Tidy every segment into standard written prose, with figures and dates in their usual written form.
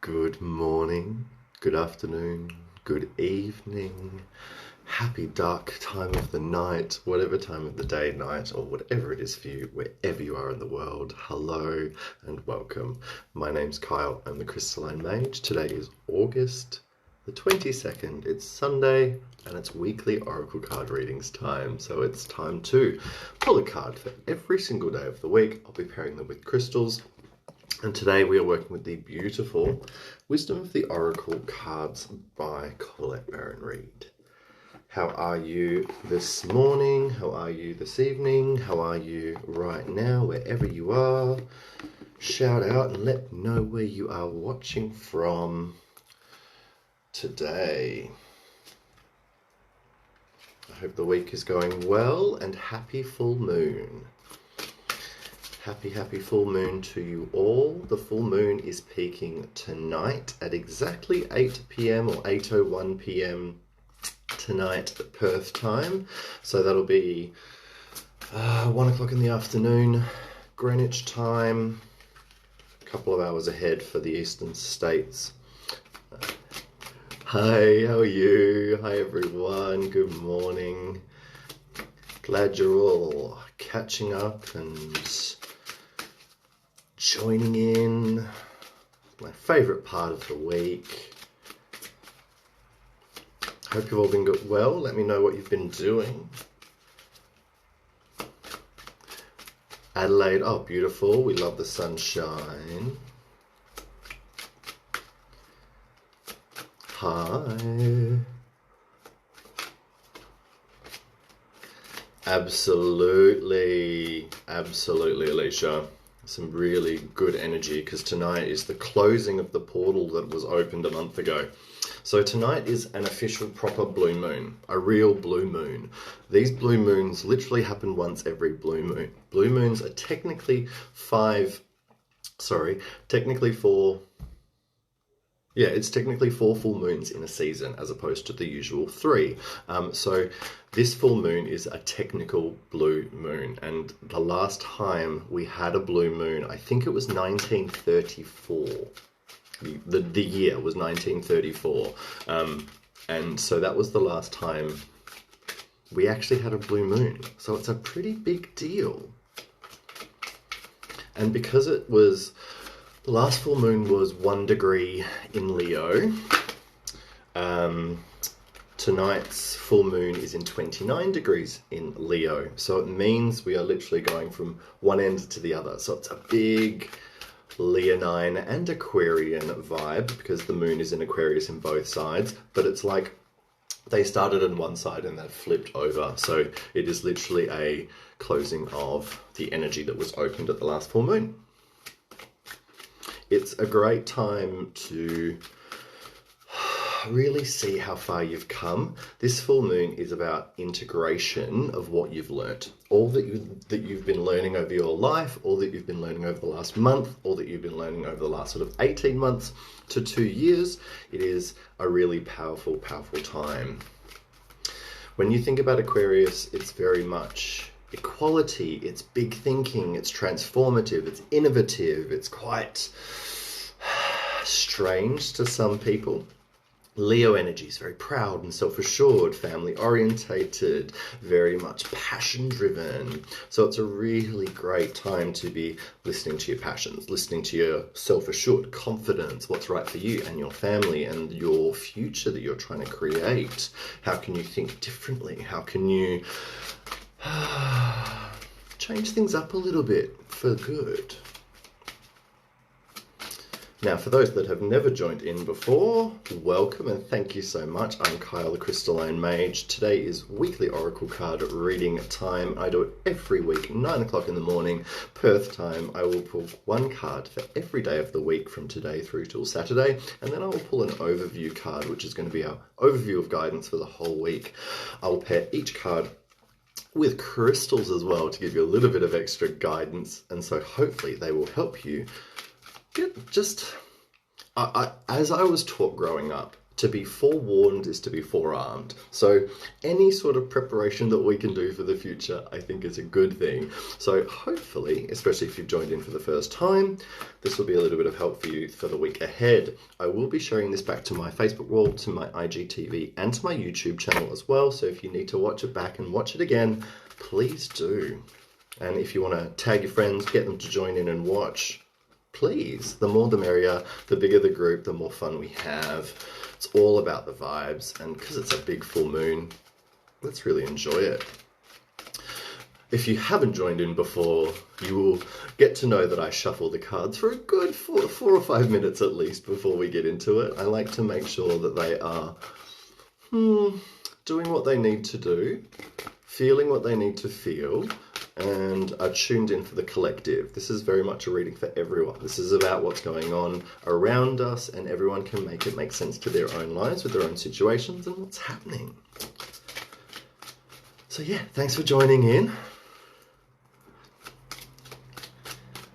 Good morning, good afternoon, good evening, happy dark time of the night, whatever time of the day, night, or whatever it is for you, wherever you are in the world. Hello and welcome. My name's Kyle, I'm the Crystalline Mage. Today is August the 22nd. It's Sunday and it's weekly Oracle card readings time. So it's time to pull a card for every single day of the week. I'll be pairing them with crystals. And today we are working with the beautiful Wisdom of the Oracle cards by Colette Baron Reid. How are you this morning? How are you this evening? How are you right now, wherever you are? Shout out and let me know where you are watching from today. I hope the week is going well, and happy full moon. Happy full moon to you all. The full moon is peaking tonight at exactly 8 p.m. or 8:01 p.m. tonight Perth time. So that'll be 1 o'clock in the afternoon Greenwich time, a couple of hours ahead for the eastern states. Hi, how are you? Hi everyone, good morning. Glad you're all catching up and joining in. My favourite part of the week. Hope you've all been good. Well, let me know what you've been doing. Adelaide, oh beautiful, we love the sunshine. Hi. Absolutely, Alicia. Some really good energy because tonight is the closing of the portal that was opened a month ago. So tonight is an official proper blue moon, a real blue moon. These blue moons literally happen once every blue moon. Blue moons are technically it's technically 4 full moons in a season as opposed to the usual 3. So this full moon is a technical blue moon, and the last time we had a blue moon, I think it was 1934. The year was 1934. And so that was the last time we actually had a blue moon. So it's a pretty big deal. And because it was... The last full moon was 1 degree in Leo. Tonight's full moon is in 29 degrees in Leo. So it means we are literally going from one end to the other. So it's a big Leonine and Aquarian vibe because the moon is in Aquarius in both sides. But it's like they started on one side and they've flipped over. So it is literally a closing of the energy that was opened at the last full moon. It's a great time to really see how far you've come. This full moon is about integration of what you've learnt. All that you've been learning over your life, all that you've been learning over the last month, all that you've been learning over the last sort of 18 months to 2 years. It is a really powerful time. When you think about Aquarius, it's very much equality, it's big thinking, it's transformative, it's innovative, it's quite strange to some people. Leo energy is very proud and self-assured, family-orientated, very much passion-driven. So it's a really great time to be listening to your passions, listening to your self-assured confidence, what's right for you and your family and your future that you're trying to create. How can you think differently? How can you change things up a little bit for good? Now, for those that have never joined in before, welcome and thank you so much. I'm Kyle, the Crystalline Mage. Today is weekly Oracle card reading time. I do it every week, 9 o'clock in the morning, Perth time. I will pull 1 card for every day of the week from today through till Saturday, and then I will pull an overview card, which is going to be our overview of guidance for the whole week. I will pair each card with crystals as well to give you a little bit of extra guidance, and so hopefully they will help you get just... as I was taught growing up, To be forewarned is to be forearmed. So any sort of preparation that we can do for the future, I think is a good thing. So hopefully, especially if you've joined in for the first time, this will be a little bit of help for you for the week ahead. I will be sharing this back to my Facebook wall, to my IGTV, and to my YouTube channel as well. So if you need to watch it back and watch it again, please do. And if you want to tag your friends, get them to join in and watch, please. The more the merrier, the bigger the group, the more fun we have. It's all about the vibes, and because it's a big full moon, let's really enjoy it. If you haven't joined in before, you will get to know that I shuffle the cards for a good 4 or 5 minutes at least before we get into it. I like to make sure that they are doing what they need to do, feeling what they need to feel, and are tuned in for the collective. This is very much a reading for everyone. This is about what's going on around us, and everyone can make it make sense to their own lives with their own situations and what's happening. So yeah, thanks for joining in.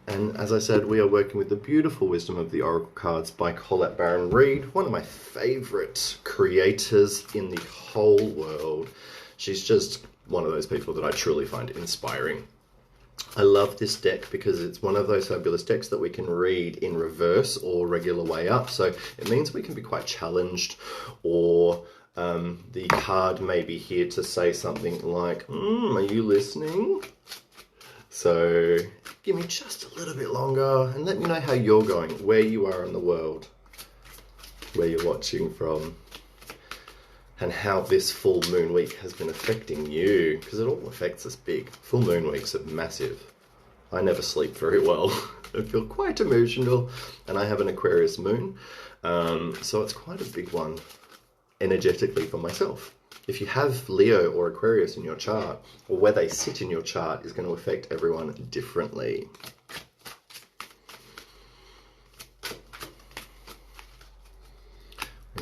And as I said, we are working with the beautiful wisdom of the Oracle cards by Colette Baron Reid, one of my favorite creators in the whole world. She's just one of those people that I truly find inspiring. I love this deck because it's one of those fabulous decks that we can read in reverse or regular way up. So it means we can be quite challenged, or the card may be here to say something like, are you listening? So give me just a little bit longer and let me know how you're going, where you are in the world, where you're watching from, and how this full moon week has been affecting you, because it all affects us big. Full moon weeks are massive. I never sleep very well. I feel quite emotional, and I have an Aquarius moon, so it's quite a big one energetically for myself. If you have Leo or Aquarius in your chart, or where they sit in your chart is going to affect everyone differently.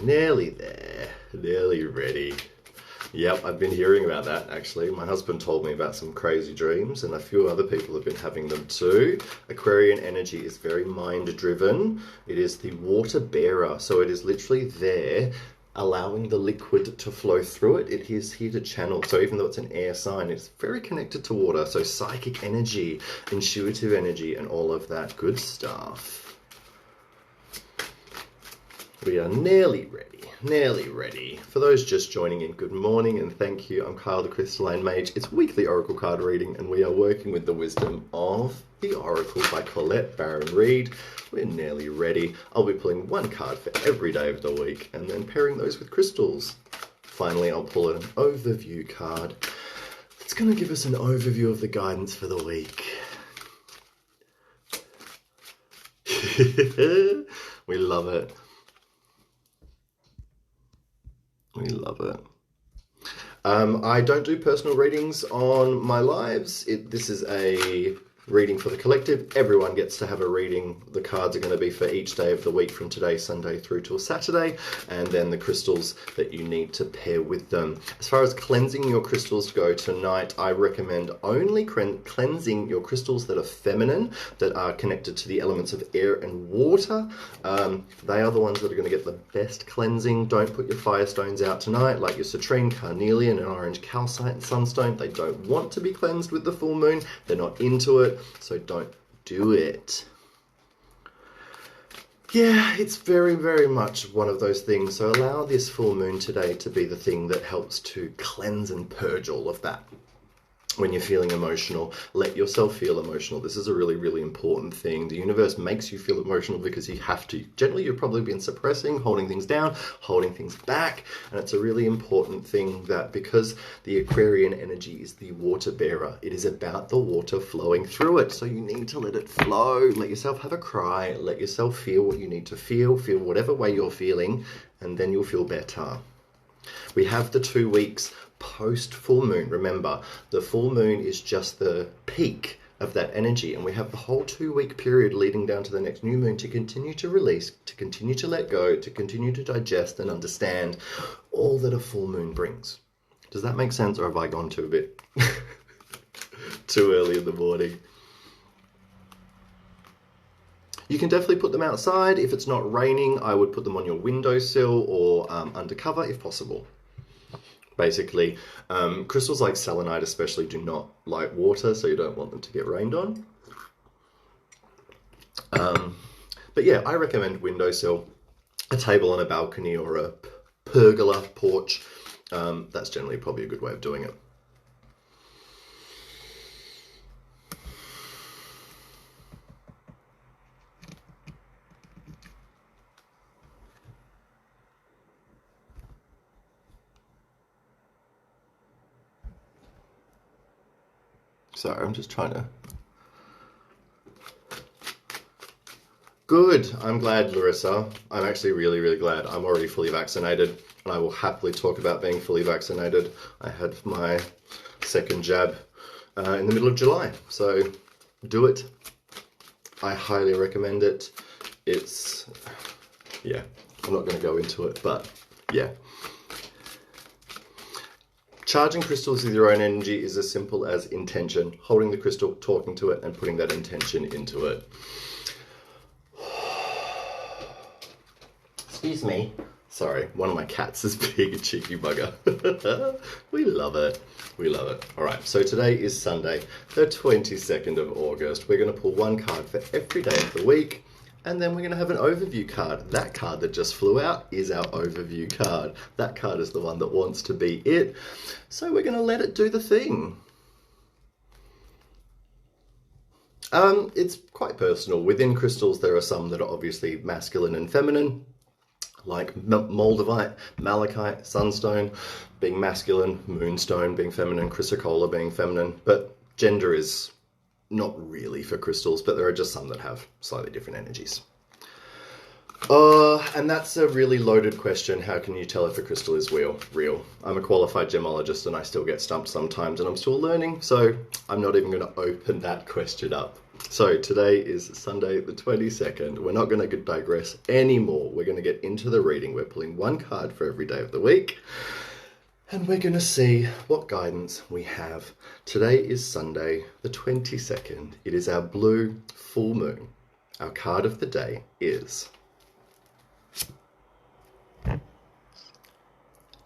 Nearly there, nearly ready. Yep, I've been hearing about that actually. My husband told me about some crazy dreams, and a few other people have been having them too. Aquarian energy is very mind driven. It is the water bearer, so it is literally there allowing the liquid to flow through it. It is here to channel. So even though it's an air sign, it's very connected to water. So psychic energy, intuitive energy, and all of that good stuff. We are nearly ready, nearly ready. For those just joining in, good morning and thank you. I'm Kyle the Crystalline Mage. It's weekly Oracle card reading, and we are working with the wisdom of the Oracle by Colette Baron Reid. We're nearly ready. I'll be pulling one card for every day of the week and then pairing those with crystals. Finally, I'll pull an overview card that's going to give us an overview of the guidance for the week. We love it. We love it. I don't do personal readings on my lives. This is a reading for the collective. Everyone gets to have a reading. The cards are going to be for each day of the week from today, Sunday, through till Saturday, and then the crystals that you need to pair with them. As far as cleansing your crystals go tonight, I recommend only cleansing your crystals that are feminine, that are connected to the elements of air and water. They are the ones that are going to get the best cleansing. Don't put your firestones out tonight, like your citrine, carnelian, and orange calcite and sunstone. They don't want to be cleansed with the full moon. They're not into it. So don't do it. Yeah, it's very, very much one of those things. So allow this full moon today to be the thing that helps to cleanse and purge all of that. When you're feeling emotional, let yourself feel emotional. This is a really, really important thing. The universe makes you feel emotional because you have to. Generally, you've probably been suppressing, holding things down, holding things back. And it's a really important thing that because the Aquarian energy is the water bearer, it is about the water flowing through it. So you need to let it flow. Let yourself have a cry. Let yourself feel what you need to feel. Feel whatever way you're feeling, and then you'll feel better. We have the 2 weeks post full moon. Remember, the full moon is just the peak of that energy, and we have the whole 2 week period leading down to the next new moon to continue to release, to continue to let go, to continue to digest and understand all that a full moon brings. Does that make sense, or have I gone too a bit too early in the morning? You can definitely put them outside. If it's not raining, I would put them on your windowsill or under cover if possible. Basically, crystals like selenite especially do not like water, so you don't want them to get rained on. But yeah, I recommend windowsill, a table on a balcony or a pergola porch. That's generally probably a good way of doing it. Sorry, I'm just trying to... Good. I'm glad, Larissa. I'm actually really, really glad. I'm already fully vaccinated, and I will happily talk about being fully vaccinated. I had my second jab in the middle of July, so do it. I highly recommend it. It's, yeah, I'm not going to go into it, but yeah. Charging crystals with your own energy is as simple as intention. Holding the crystal, talking to it, and putting that intention into it. Excuse me. Sorry, one of my cats is being a cheeky bugger. We love it. We love it. All right, so today is Sunday, the 22nd of August. We're going to pull one card for every day of the week, and then we're going to have an overview card. That card that just flew out is our overview card. That card is the one that wants to be it. So we're going to let it do the thing. It's quite personal. Within crystals, there are some that are obviously masculine and feminine, like moldavite, malachite, sunstone being masculine, moonstone being feminine, chrysocolla being feminine, but gender is not really for crystals, but there are just some that have slightly different energies. And that's a really loaded question. How can you tell if a crystal is real? I'm a qualified gemologist and I still get stumped sometimes and I'm still learning, so I'm not even going to open that question up. So today is Sunday the 22nd. We're not going to digress anymore. We're going to get into the reading. We're pulling one card for every day of the week. And we're going to see what guidance we have. Today is Sunday the 22nd. It is our blue full moon. Our card of the day is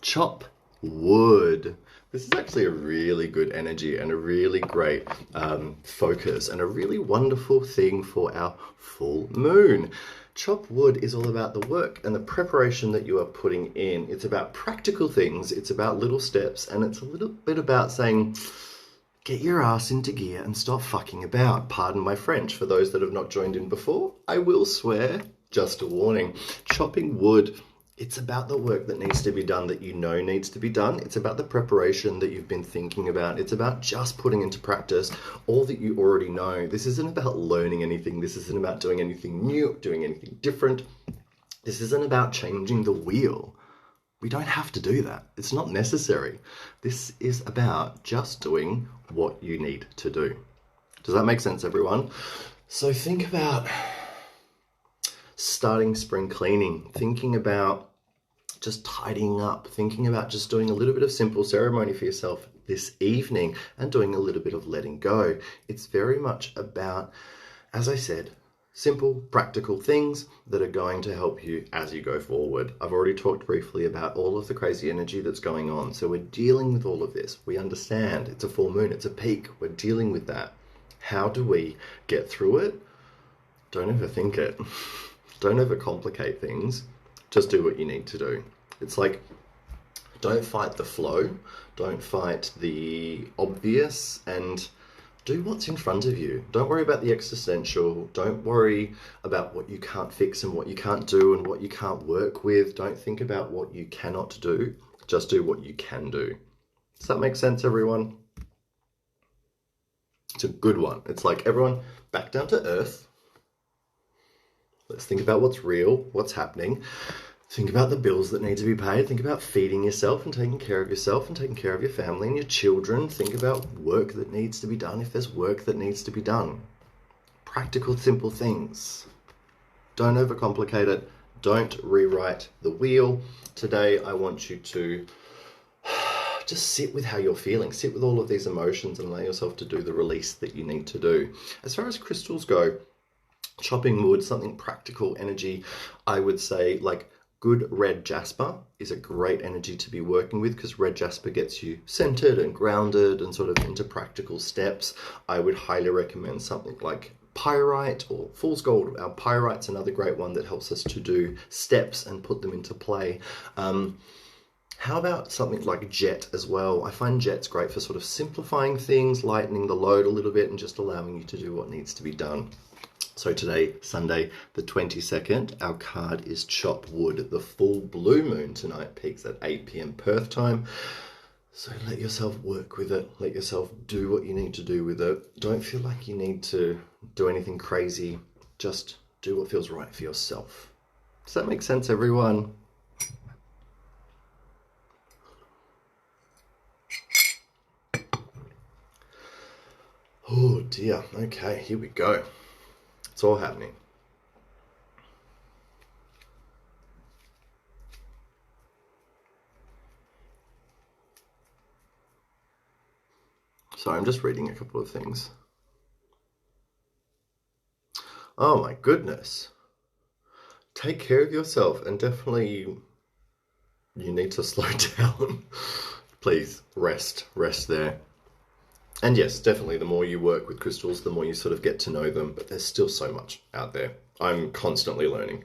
Chop Wood. This is actually a really good energy and a really great focus and a really wonderful thing for our full moon. Chop wood is all about the work and the preparation that you are putting in. It's about practical things, it's about little steps, and it's a little bit about saying, get your ass into gear and stop fucking about. Pardon my French. For those that have not joined in before, I will swear, just a warning. Chopping wood, it's about the work that needs to be done that you know needs to be done. It's about the preparation that you've been thinking about. It's about just putting into practice all that you already know. This isn't about learning anything. This isn't about doing anything new, doing anything different. This isn't about changing the wheel. We don't have to do that. It's not necessary. This is about just doing what you need to do. Does that make sense, everyone? So think about starting spring cleaning, thinking about just tidying up, thinking about just doing a little bit of simple ceremony for yourself this evening and doing a little bit of letting go. It's very much about, as I said, simple, practical things that are going to help you as you go forward. I've already talked briefly about all of the crazy energy that's going on. So we're dealing with all of this. We understand it's a full moon, it's a peak. We're dealing with that. How do we get through it? Don't overthink it. Don't overcomplicate things. Just do what you need to do. It's like, don't fight the flow. Don't fight the obvious, and do what's in front of you. Don't worry about the existential. Don't worry about what you can't fix and what you can't do and what you can't work with. Don't think about what you cannot do. Just do what you can do. Does that make sense, everyone? It's a good one. It's like, everyone, back down to earth. Let's think about what's real, what's happening. Think about the bills that need to be paid. Think about feeding yourself and taking care of yourself and taking care of your family and your children. Think about work that needs to be done if there's work that needs to be done. Practical, simple things. Don't overcomplicate it. Don't rewrite the wheel. Today, I want you to just sit with how you're feeling. Sit with all of these emotions and allow yourself to do the release that you need to do. As far as crystals go, chopping wood, something practical energy, I would say like good red jasper is a great energy to be working with, because red jasper gets you centered and grounded and sort of into practical steps. I would highly recommend something like pyrite or fool's gold. Our pyrite's another great one that helps us to do steps and put them into play. How about something like jet as well? I find jet's great for sort of simplifying things, lightening the load a little bit, and just allowing you to do what needs to be done. So today, Sunday, the 22nd, our card is Chop Wood. The full blue moon tonight peaks at 8 p.m. Perth time. So let yourself work with it. Let yourself do what you need to do with it. Don't feel like you need to do anything crazy. Just do what feels right for yourself. Does that make sense, everyone? Oh dear. Okay, here we go. It's all happening. So I'm just reading a couple of things. Oh my goodness. Take care of yourself, and definitely you need to slow down. Please rest there. And yes, definitely the more you work with crystals, the more you sort of get to know them, but there's still so much out there. I'm constantly learning.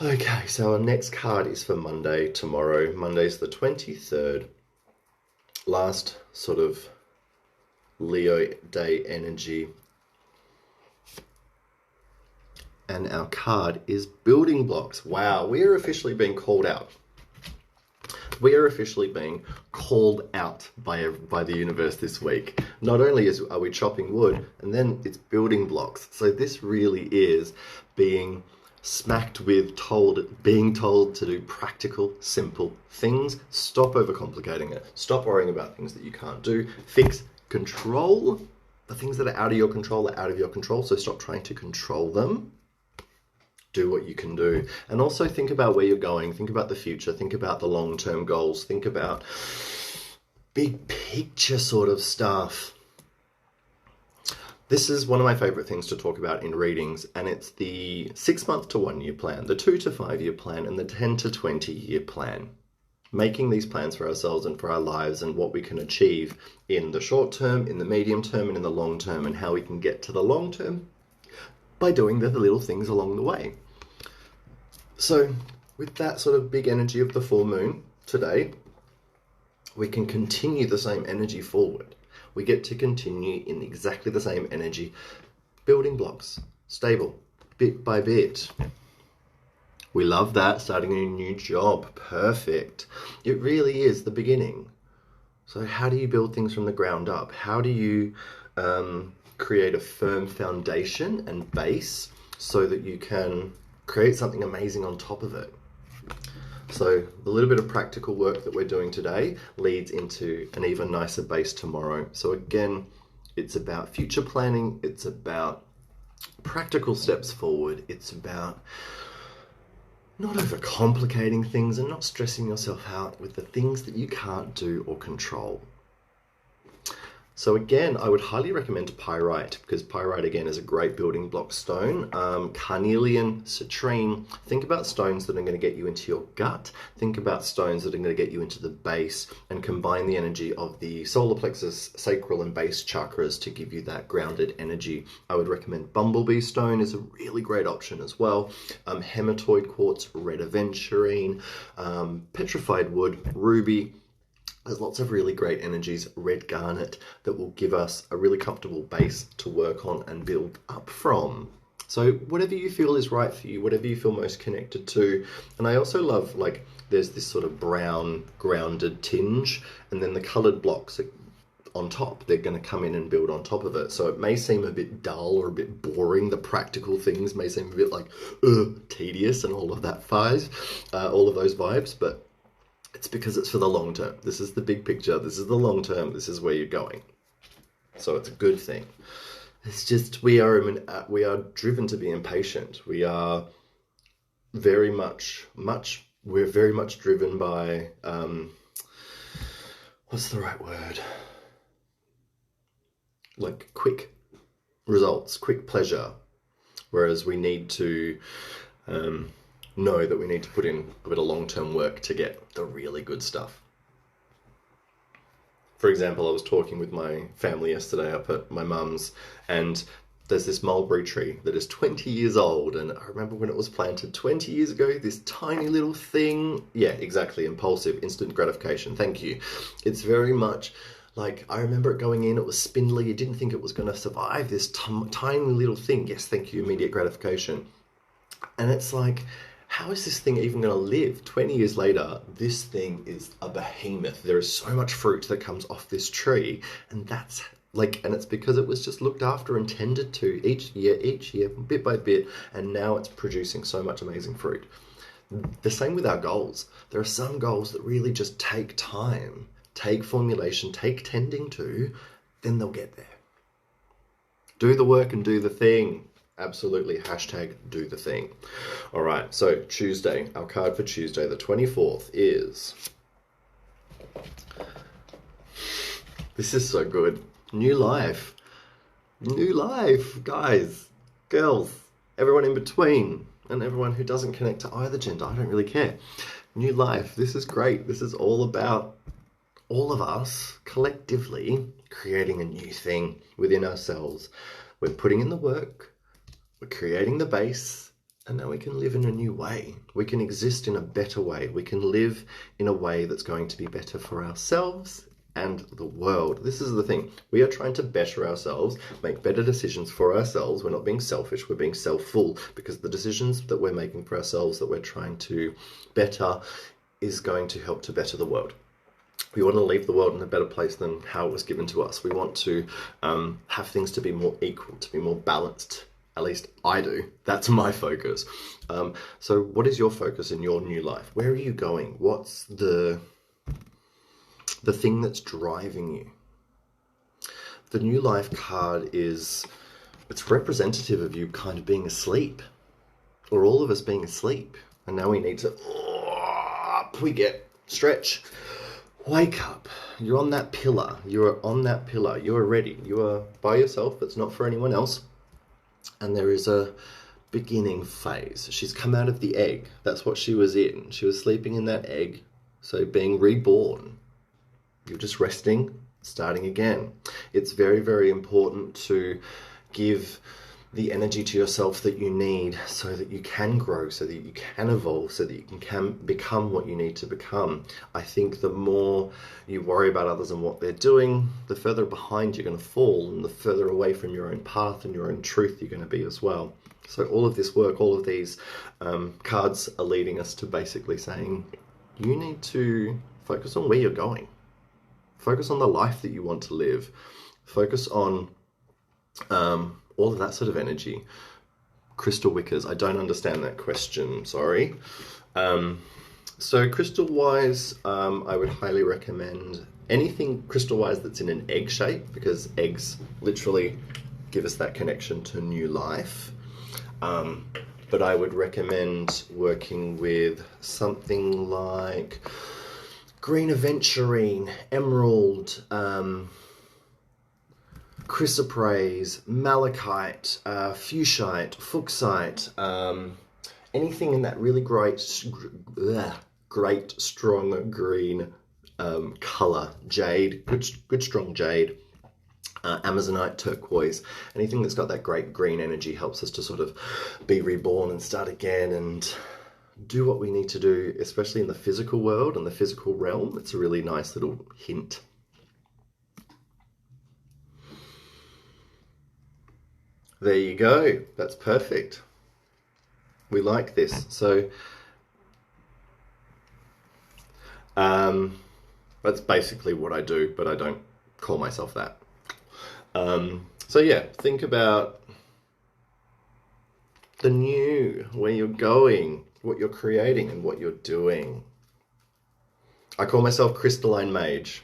Okay, so our next card is for Monday, tomorrow. Monday's the 23rd. Last sort of Leo day energy. And our card is building blocks. Wow, we are officially being called out. We are officially being called out by the universe this week. Not only are we chopping wood, and then it's building blocks. So this really is being smacked with being told to do practical, simple things. Stop overcomplicating it. Stop worrying about things that you can't do. Fix, control. The things that are out of your control are out of your control, so stop trying to control them. Do what you can do. And also think about where you're going. Think about the future. Think about the long-term goals. Think about big picture sort of stuff. This is one of my favorite things to talk about in readings, and it's the 6-month to 1 year plan, the 2 to 5 year plan, and the 10 to 20 year plan. Making these plans for ourselves and for our lives, and what we can achieve in the short term, in the medium term, and in the long term, and how we can get to the long term by doing the little things along the way. So with that sort of big energy of the full moon today, we can continue the same energy forward. We get to continue in exactly the same energy, building blocks, stable, bit by bit. We love that, starting a new job, perfect. It really is the beginning. So how do you build things from the ground up? How do you create a firm foundation and base so that you can create something amazing on top of it? So the little bit of practical work that we're doing today leads into an even nicer base tomorrow. So again, it's about future planning. It's about practical steps forward. It's about not overcomplicating things and not stressing yourself out with the things that you can't do or control. So again, I would highly recommend pyrite, because pyrite again is a great building block stone. Carnelian, citrine. Think about stones that are going to get you into your gut. Think about stones that are going to get you into the base, and combine the energy of the solar plexus, sacral and base chakras to give you that grounded energy. I would recommend bumblebee stone is a really great option as well. Hematoid quartz, red aventurine, petrified wood, ruby. There's lots of really great energies, red garnet, that will give us a really comfortable base to work on and build up from. So whatever you feel is right for you, whatever you feel most connected to. And I also love, like, there's this sort of brown grounded tinge, and then the colored blocks on top, they're going to come in and build on top of it. So it may seem a bit dull or a bit boring. The practical things may seem a bit like tedious and all of that all of those vibes, but it's because it's for the long term. This is the big picture. This is the long term. This is where you're going. So it's a good thing. It's just we are driven to be impatient. We are very much driven by what's the right word? Like quick results, quick pleasure. Whereas we need to know that we need to put in a bit of long-term work to get the really good stuff. For example, I was talking with my family yesterday up at my mum's, and there's this mulberry tree that is 20 years old, and I remember when it was planted 20 years ago, this tiny little thing. Yeah, exactly, impulsive, instant gratification. Thank you. It's very much like, I remember it going in, it was spindly, you didn't think it was going to survive, this tiny little thing. Yes, thank you, immediate gratification. And it's like, how is this thing even going to live? 20 years later, this thing is a behemoth. There is so much fruit that comes off this tree, and that's like, and it's because it was just looked after and tended to each year, bit by bit, and now it's producing so much amazing fruit. The same with our goals. There are some goals that really just take time, take formulation, take tending to, then they'll get there. Do the work and do the thing. Absolutely. Hashtag do the thing. All right. So Tuesday, our card for Tuesday, the 24th is, this is so good. New life. New life, guys, girls, everyone in between, and everyone who doesn't connect to either gender. I don't really care. New life. This is great. This is all about all of us collectively creating a new thing within ourselves. We're putting in the work, we're creating the base, and now we can live in a new way. We can exist in a better way. We can live in a way that's going to be better for ourselves and the world. This is the thing. We are trying to better ourselves, make better decisions for ourselves. We're not being selfish, we're being self-full, because the decisions that we're making for ourselves, that we're trying to better, is going to help to better the world. We want to leave the world in a better place than how it was given to us. We want to have things to be more equal, to be more balanced. At least I do. That's my focus. So what is your focus in your new life? Where are you going? What's the thing that's driving you? The new life card it's representative of you kind of being asleep, or all of us being asleep. And now we need to, stretch. Wake up. You're on that pillar. You are on that pillar. You are ready. You are by yourself. It's not for anyone else. And there is a beginning phase. She's come out of the egg. That's what she was in. She was sleeping in that egg. So being reborn. You're just resting, starting again. It's very, very important to give the energy to yourself that you need so that you can grow, so that you can evolve, so that you can become what you need to become. I think the more you worry about others and what they're doing, the further behind you're going to fall, and the further away from your own path and your own truth you're going to be as well. So all of this work, all of these cards are leading us to basically saying, you need to focus on where you're going. Focus on the life that you want to live. Focus on all of that sort of energy. Crystal wickers, I don't understand that question, sorry. So crystal wise, I would highly recommend anything crystal wise that's in an egg shape, because eggs literally give us that connection to new life. But I would recommend working with something like green aventurine, emerald, chrysoprase, malachite, fuchsite, fuchsite, anything in that really great strong green color. Jade, good strong jade. Amazonite, turquoise, anything that's got that great green energy helps us to sort of be reborn and start again and do what we need to do, especially in the physical world and the physical realm. It's a really nice little hint. There you go. That's perfect. We like this. So that's basically what I do, but I don't call myself that. So yeah, think about the new, where you're going, what you're creating, and what you're doing. I call myself Crystalline Mage.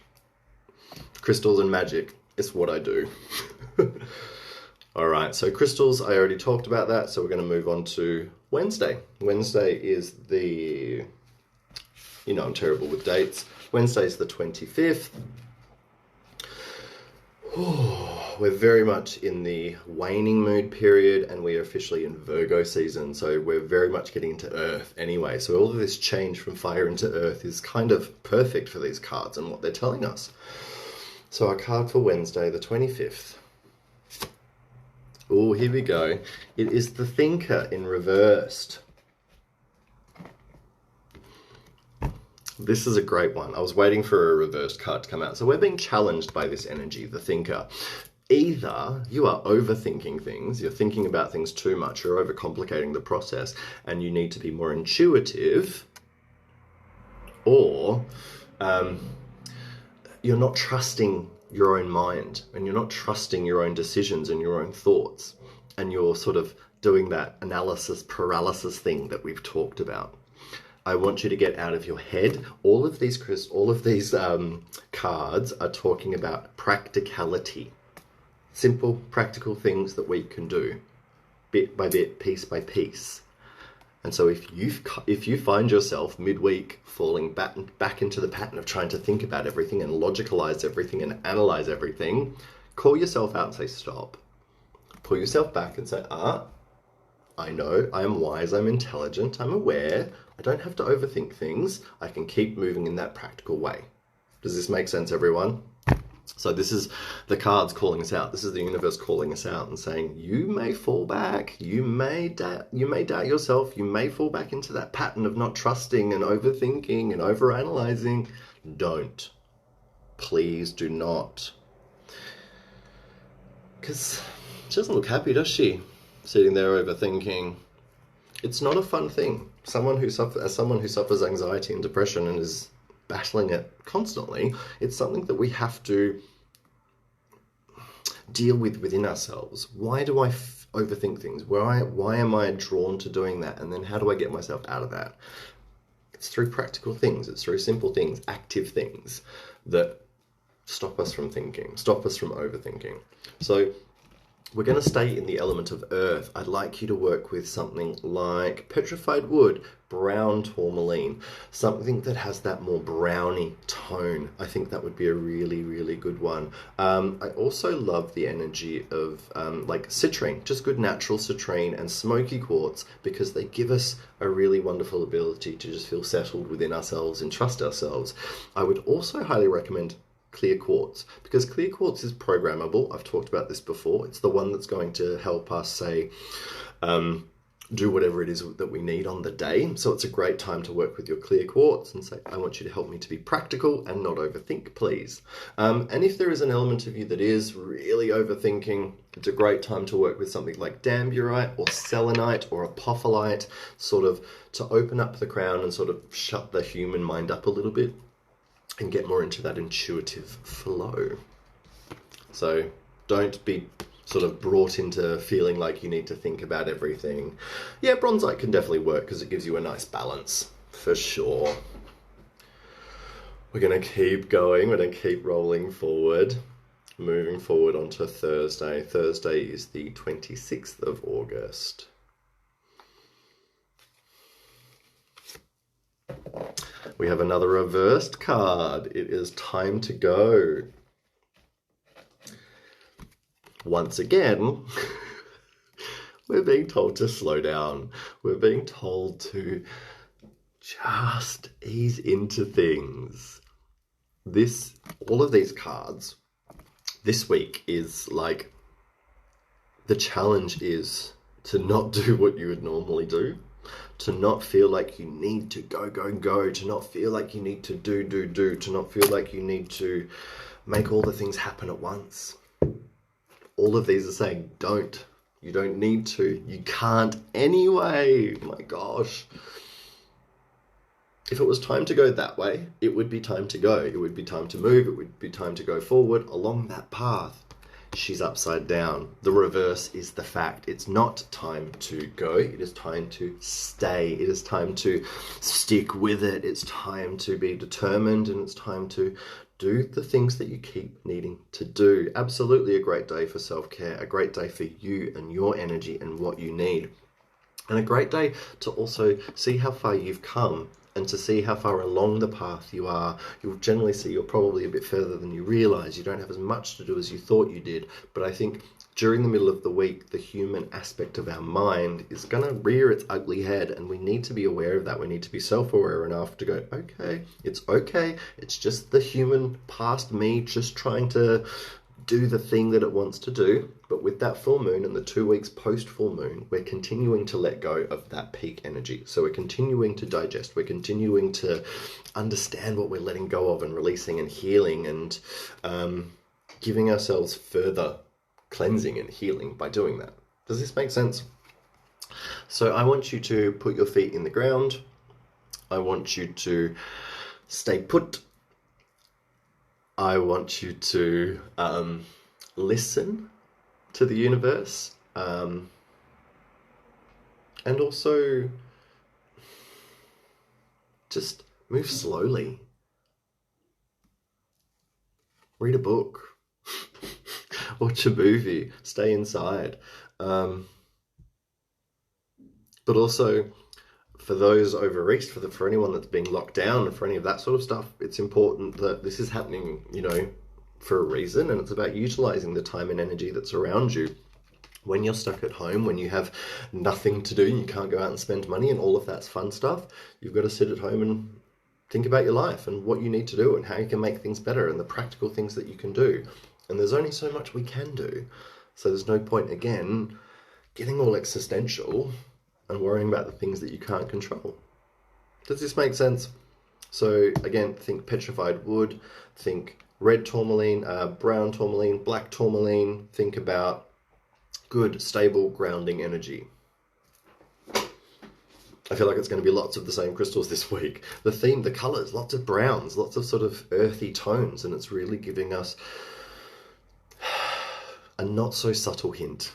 Crystals and magic is what I do. All right, so crystals, I already talked about that, so we're going to move on to Wednesday. Wednesday is the, I'm terrible with dates. Wednesday is the 25th. we're very much in the waning mood period, and we're officially in Virgo season, so we're very much getting into Earth anyway. So all of this change from fire into Earth is kind of perfect for these cards and what they're telling us. So our card for Wednesday, the 25th. Oh, here we go. It is the Thinker in reversed. This is a great one. I was waiting for a reversed card to come out. So we're being challenged by this energy, the Thinker. Either you are overthinking things, you're thinking about things too much, you're overcomplicating the process, and you need to be more intuitive, or you're not trusting your own mind, and you're not trusting your own decisions and your own thoughts, and you're sort of doing that analysis paralysis thing that we've talked about. I want you to get out of your head. All of these cards are talking about practicality. Simple, practical things that we can do, bit by bit, piece by piece. And so if you find yourself midweek falling back into the pattern of trying to think about everything and logicalize everything and analyze everything, call yourself out and say, stop. Pull yourself back and say, I know, I am wise, I'm intelligent, I'm aware. I don't have to overthink things. I can keep moving in that practical way. Does this make sense, everyone? So this is the cards calling us out. This is the universe calling us out and saying, you may fall back. You may doubt yourself. You may fall back into that pattern of not trusting and overthinking and overanalyzing. Don't. Please do not. Because she doesn't look happy, does she? Sitting there overthinking. It's not a fun thing. As someone who suffers anxiety and depression and is battling it constantly, it's something that we have to deal with within ourselves. Why do I overthink things? Why am I drawn to doing that? And then how do I get myself out of that? It's through practical things. It's through simple things, active things that stop us from thinking, stop us from overthinking. So we're going to stay in the element of earth. I'd like you to work with something like petrified wood, brown tourmaline, something that has that more browny tone. I think that would be a really, really good one. I also love the energy of like citrine, just good natural citrine and smoky quartz, because they give us a really wonderful ability to just feel settled within ourselves and trust ourselves. I would also highly recommend clear quartz, because clear quartz is programmable. I've talked about this before. It's the one that's going to help us say do whatever it is that we need on the day. So it's a great time to work with your clear quartz and say, I want you to help me to be practical and not overthink, please. And if there is an element of you that is really overthinking, it's a great time to work with something like damburite or selenite or apophyllite, sort of to open up the crown and sort of shut the human mind up a little bit and get more into that intuitive flow. So don't be sort of brought into feeling like you need to think about everything. Yeah, bronzite can definitely work because it gives you a nice balance, for sure. We're going to keep going. We're going to keep rolling forward. Moving forward onto Thursday. Thursday is the 26th of August. We have another reversed card. It is time to go. Once again, we're being told to slow down. We're being told to just ease into things. All of these cards this week is like, the challenge is to not do what you would normally do, to not feel like you need to go, to not feel like you need to do, to not feel like you need to make all the things happen at once. All of these are saying, don't. You don't need to. You can't anyway. My gosh. If it was time to go that way, it would be time to go. It would be time to move. It would be time to go forward along that path. She's upside down. The reverse is the fact. It's not time to go. It is time to stay. It is time to stick with it. It's time to be determined, and it's time to do the things that you keep needing to do. Absolutely a great day for self-care, a great day for you and your energy and what you need. And a great day to also see how far you've come and to see how far along the path you are. You'll generally see you're probably a bit further than you realize. You don't have as much to do as you thought you did. But I think during the middle of the week, the human aspect of our mind is going to rear its ugly head, and we need to be aware of that. We need to be self-aware enough to go, okay. It's just the human past me just trying to do the thing that it wants to do. But with that full moon and the 2 weeks post full moon, we're continuing to let go of that peak energy. So we're continuing to digest. We're continuing to understand what we're letting go of and releasing and healing, and giving ourselves further cleansing and healing by doing that. Does this make sense? So I want you to put your feet in the ground. I want you to stay put. I want you to listen to the universe, and also just move slowly. Read a book. Watch a movie. Stay inside. But also, for those over east, for anyone that's being locked down and for any of that sort of stuff, it's important that this is happening, for a reason, and it's about utilizing the time and energy that's around you. When you're stuck at home, when you have nothing to do and you can't go out and spend money and all of that's fun stuff, you've got to sit at home and think about your life and what you need to do and how you can make things better and the practical things that you can do. And there's only so much we can do. So there's no point, again, getting all existential and worrying about the things that you can't control. Does this make sense? So again, think petrified wood, think red tourmaline, brown tourmaline, black tourmaline. Think about good, stable, grounding energy. I feel like it's going to be lots of the same crystals this week. The theme, the colors, lots of browns, lots of sort of earthy tones, and it's really giving us a not so subtle hint.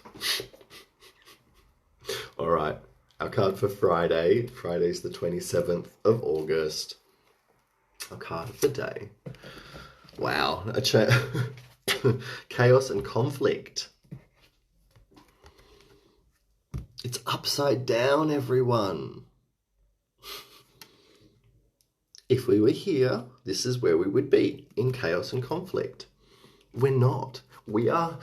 All right, our card for Friday. Friday's the 27th of August. Our card of the day. Wow, chaos and conflict. It's upside down, everyone. If we were here, this is where we would be, in chaos and conflict. We're not. We are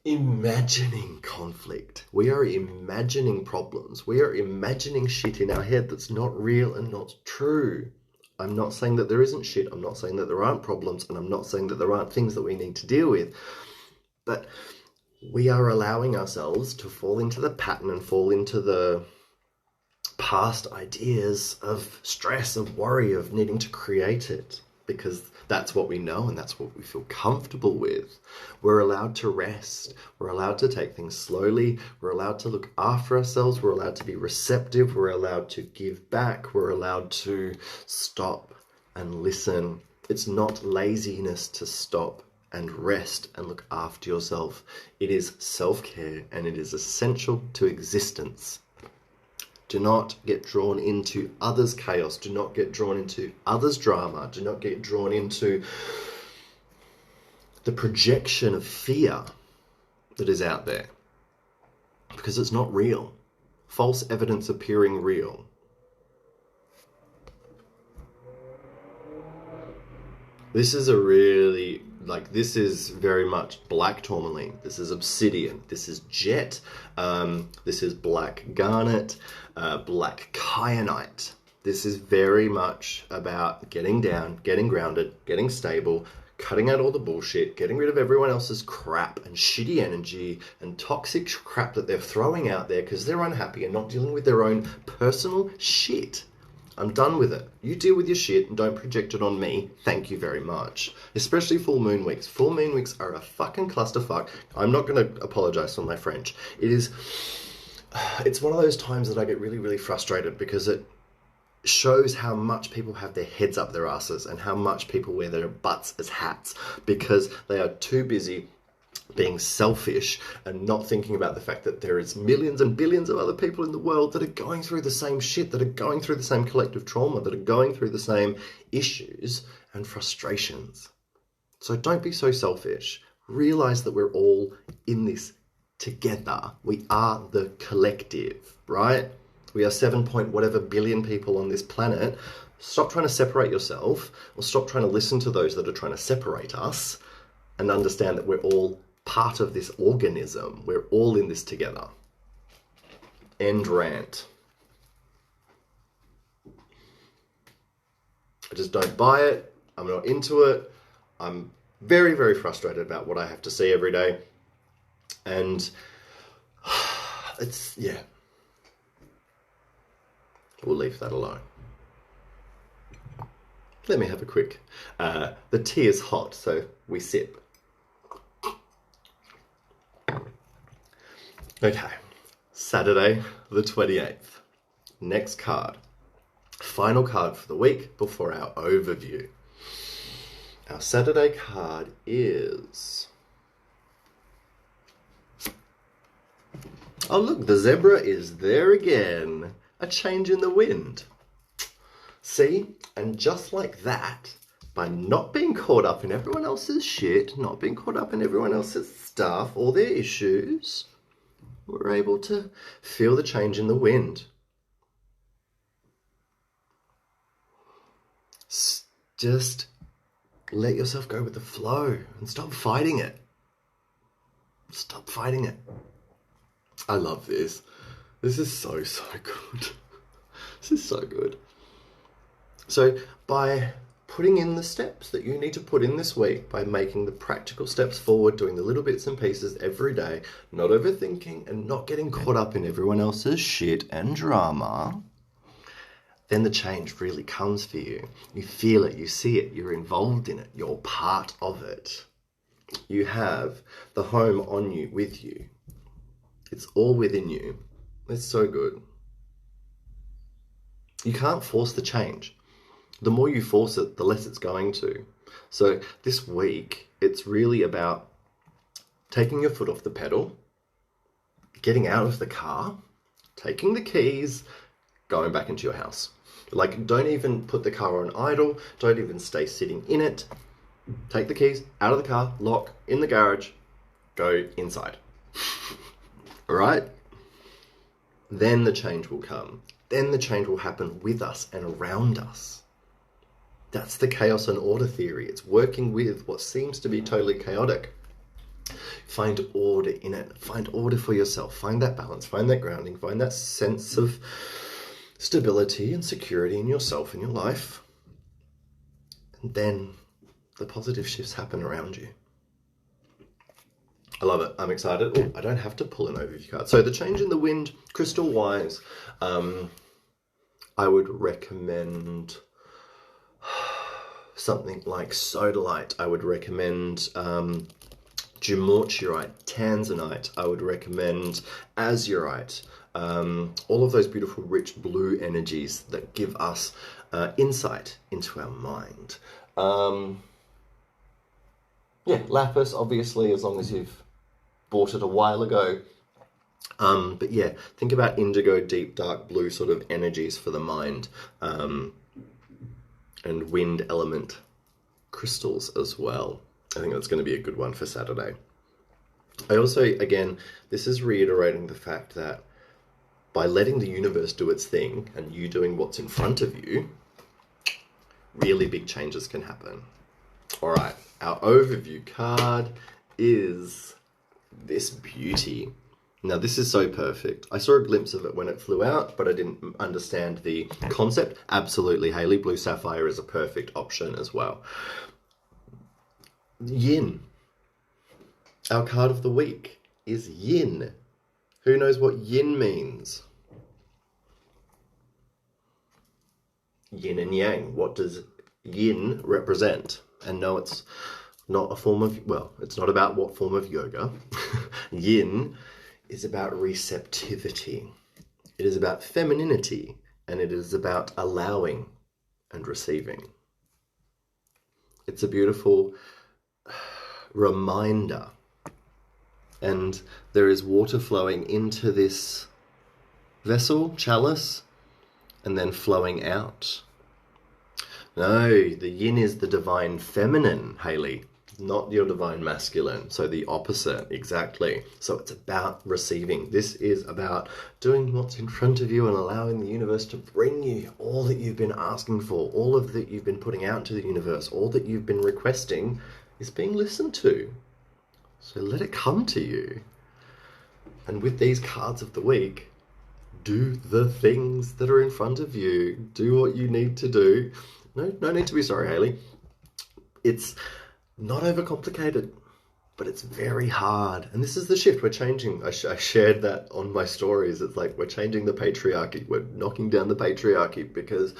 imagining conflict. We are imagining problems. We are imagining shit in our head that's not real and not true. I'm not saying that there isn't shit. I'm not saying that there aren't problems, and I'm not saying that there aren't things that we need to deal with. But we are allowing ourselves to fall into the pattern and fall into the past ideas of stress, of worry, of needing to create it, because that's what we know and that's what we feel comfortable with. We're allowed to rest. We're allowed to take things slowly. We're allowed to look after ourselves. We're allowed to be receptive. We're allowed to give back. We're allowed to stop and listen. It's not laziness to stop and rest and look after yourself. It is self-care, and it is essential to existence. Do not get drawn into others' chaos. Do not get drawn into others' drama. Do not get drawn into the projection of fear that is out there, because it's not real. False evidence appearing real. This is this is very much black tourmaline. This is obsidian. This is jet. This is black garnet, black kyanite. This is very much about getting down, getting grounded, getting stable, cutting out all the bullshit, getting rid of everyone else's crap and shitty energy and toxic crap that they're throwing out there because they're unhappy and not dealing with their own personal shit. I'm done with it. You deal with your shit and don't project it on me. Thank you very much. Especially full moon weeks. Full moon weeks are a fucking clusterfuck. I'm not going to apologize for my French. It's one of those times that I get really, really frustrated, because it shows how much people have their heads up their asses and how much people wear their butts as hats, because they are too busy being selfish and not thinking about the fact that there is millions and billions of other people in the world that are going through the same shit, that are going through the same collective trauma, that are going through the same issues and frustrations. So don't be so selfish. Realize that we're all in this together. We are the collective, right? We are 7 point whatever billion people on this planet. Stop trying to separate yourself, or stop trying to listen to those that are trying to separate us, and understand that we're all part of this organism. We're all in this together. End rant. I just don't buy it. I'm not into it. I'm very, very frustrated about what I have to see every day. And it's, yeah. We'll leave that alone. Let me have a quick, the tea is hot, so we sip. Okay, Saturday the 28th. Next card. Final card for the week before our overview. Our Saturday card is... Oh look, the zebra is there again. A change in the wind. See? And just like that, by not being caught up in everyone else's shit, not being caught up in everyone else's stuff or their issues, we're able to feel the change in the wind. Just let yourself go with the flow and stop fighting it. Stop fighting it. I love this. This is so good. This is so good. So by putting in the steps that you need to put in this week, by making the practical steps forward, doing the little bits and pieces every day, not overthinking and not getting caught up in everyone else's shit and drama, then the change really comes for you. You feel it, you see it, you're involved in it, you're part of it. You have the home on you, with you. It's all within you. It's so good. You can't force the change. The more you force it, the less it's going to. So this week, it's really about taking your foot off the pedal, getting out of the car, taking the keys, going back into your house. Like, don't even put the car on idle. Don't even stay sitting in it. Take the keys out of the car, lock in the garage, go inside. All right? Then the change will come. Then the change will happen with us and around us. That's the chaos and order theory. It's working with what seems to be totally chaotic. Find order in it. Find order for yourself. Find that balance. Find that grounding. Find that sense of stability and security in yourself and your life. And then the positive shifts happen around you. I love it. I'm excited. Oh, I don't have to pull an overview card. So the change in the wind, crystal-wise, I would recommend something like sodalite. I would recommend dumortierite, tanzanite. I would recommend azurite. All of those beautiful, rich blue energies that give us insight into our mind. Lapis, obviously, as long as you've bought it a while ago. But yeah, think about indigo, deep, dark blue sort of energies for the mind. And wind element crystals as well. I think that's going to be a good one for Saturday. I also, again, this is reiterating the fact that by letting the universe do its thing and you doing what's in front of you, really big changes can happen. All right, our overview card is this beauty. Now, this is so perfect. I saw a glimpse of it when it flew out, but I didn't understand the concept. Absolutely, Hayley. Blue Sapphire is a perfect option as well. Yin. Our card of the week is yin. Who knows what yin means? Yin and yang. What does yin represent? And no, it's not a form of, well, it's not about what form of yoga. Yin is about receptivity. It is about femininity, and it is about allowing and receiving. It's a beautiful reminder. And there is water flowing into this vessel, chalice, and then flowing out. No, the yin is the divine feminine, Hayley. not your divine masculine. So the opposite, exactly. So it's about receiving. This is about doing what's in front of you and allowing the universe to bring you all that you've been asking for, all of that you've been putting out into the universe, all that you've been requesting is being listened to. So let it come to you. And with these cards of the week, do the things that are in front of you. Do what you need to do. No need to be sorry, Hayley. It's not overcomplicated, but it's very hard. And this is the shift we're changing. I shared that on my stories. It's like we're changing the patriarchy. We're knocking down the patriarchy because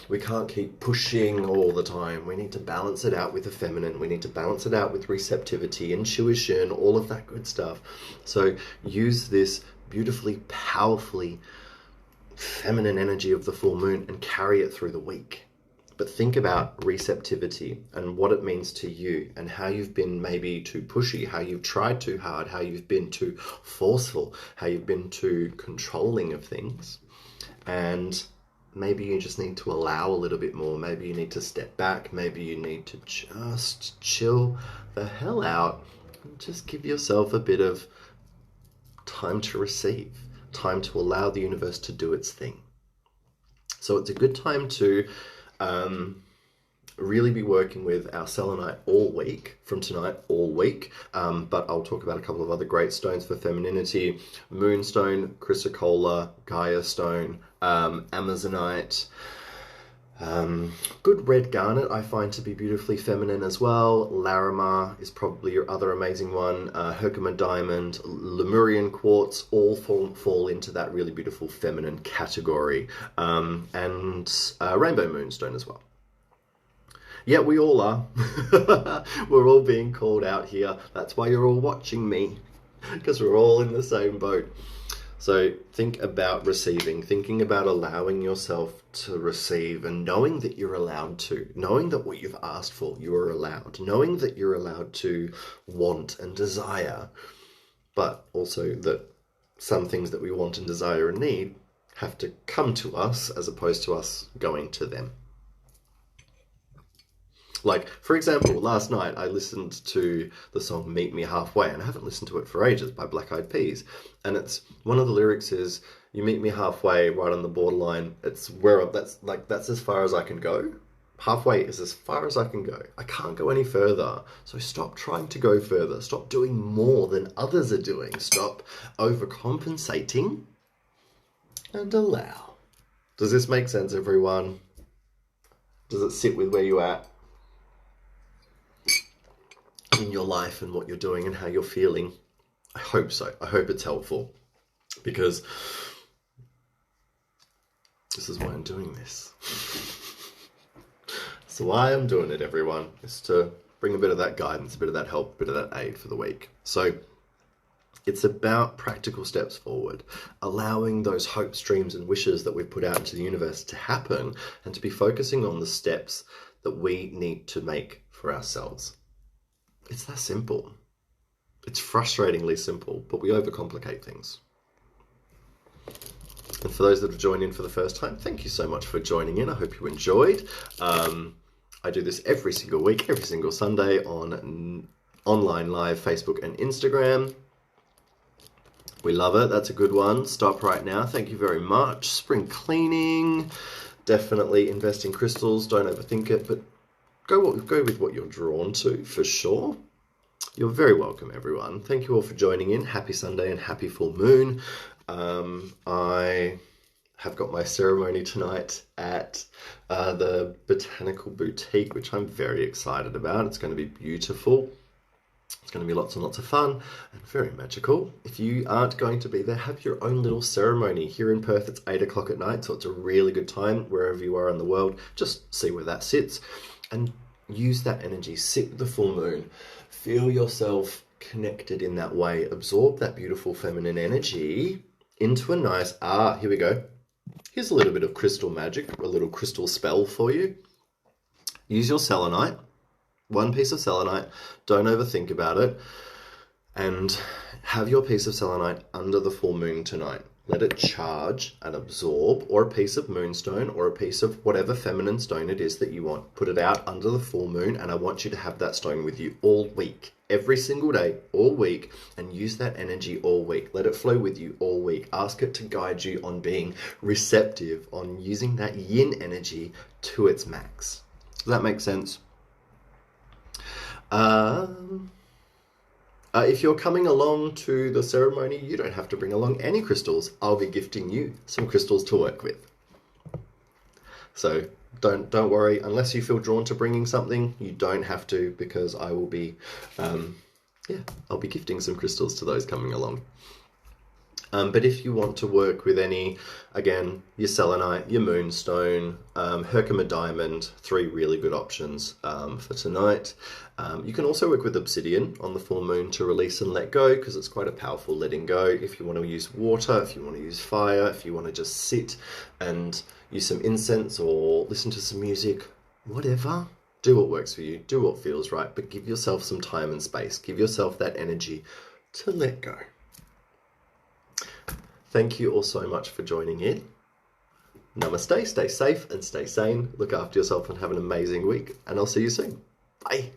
we can't keep pushing all the time. We need to balance it out with the feminine. We need to balance it out with receptivity, intuition, all of that good stuff. So use this beautifully, powerfully feminine energy of the full moon and carry it through the week. But think about receptivity and what it means to you and how you've been maybe too pushy, how you've tried too hard, how you've been too forceful, how you've been too controlling of things. And maybe you just need to allow a little bit more. Maybe you need to step back. Maybe you need to just chill the hell out and just give yourself a bit of time to receive, time to allow the universe to do its thing. So it's a good time to really be working with our selenite all week, from tonight all week. But I'll talk about a couple of other great stones for femininity: moonstone, chrysocolla, Gaia stone, amazonite. Good red garnet I find to be beautifully feminine as well. Larimar is probably your other amazing one. Herkimer diamond, Lemurian quartz, all fall into that really beautiful feminine category. And rainbow moonstone as well. Yeah, we all are. We're all being called out here. That's why you're all watching me, because we're all in the same boat. So think about receiving, thinking about allowing yourself to receive and knowing that you're allowed to, knowing that what you've asked for, you are allowed, knowing that you're allowed to want and desire, but also that some things that we want and desire and need have to come to us as opposed to us going to them. Like, for example, last night I listened to the song Meet Me Halfway, and I haven't listened to it for ages, by Black Eyed Peas. And it's, one of the lyrics is, you meet me halfway, right on the borderline. It's where, that's as far as I can go. Halfway is as far as I can go. I can't go any further. So stop trying to go further. Stop doing more than others are doing. Stop overcompensating and allow. Does this make sense, everyone? Does it sit with where you're at in your life and what you're doing and how you're feeling? I hope so. I hope it's helpful, because this is why I'm doing this. So why I'm doing it, everyone, is to bring a bit of that guidance, a bit of that help, a bit of that aid for the week. So it's about practical steps forward, allowing those hopes, dreams and wishes that we've put out into the universe to happen, and to be focusing on the steps that we need to make for ourselves. It's that simple. It's frustratingly simple, but we overcomplicate things. And for those that have joined in for the first time, thank you so much for joining in. I hope you enjoyed. I do this every single week, every single Sunday on online live, Facebook and Instagram. We love it. That's a good one. Stop right now. Thank you very much. Spring cleaning. Definitely invest in crystals. Don't overthink it, but go with what you're drawn to, for sure. You're very welcome, everyone. Thank you all for joining in. Happy Sunday and happy full moon. I have got my ceremony tonight at the Botanical Boutique, which I'm very excited about. It's going to be beautiful. It's going to be lots and lots of fun and very magical. If you aren't going to be there, have your own little ceremony. Here in Perth, it's 8 o'clock at night, so it's a really good time wherever you are in the world. Just see where that sits and use that energy. Sit with the full moon. Feel yourself connected in that way. Absorb that beautiful feminine energy into a nice, here we go. Here's a little bit of crystal magic, a little crystal spell for you. Use your selenite. One piece of selenite, don't overthink about it, and have your piece of selenite under the full moon tonight. let it charge and absorb, or a piece of moonstone or a piece of whatever feminine stone it is that you want. Put it out under the full moon, and I want you to have that stone with you all week, every single day, all week, and use that energy all week. Let it flow with you all week. Ask it to guide you on being receptive, on using that yin energy to its max. Does that make sense? If you're coming along to the ceremony, you don't have to bring along any crystals. I'll be gifting you some crystals to work with. So don't worry, unless you feel drawn to bringing something, you don't have to, because I will be, I'll be gifting some crystals to those coming along. But if you want to work with any, again, your selenite, your moonstone, Herkimer diamond, 3 really good options for tonight. You can also work with obsidian on the full moon to release and let go, because it's quite a powerful letting go. If you want to use water, if you want to use fire, if you want to just sit and use some incense or listen to some music, whatever. Do what works for you, do what feels right, but give yourself some time and space. Give yourself that energy to let go. Thank you all so much for joining in. Namaste, stay safe and stay sane. Look after yourself and have an amazing week. And I'll see you soon. Bye.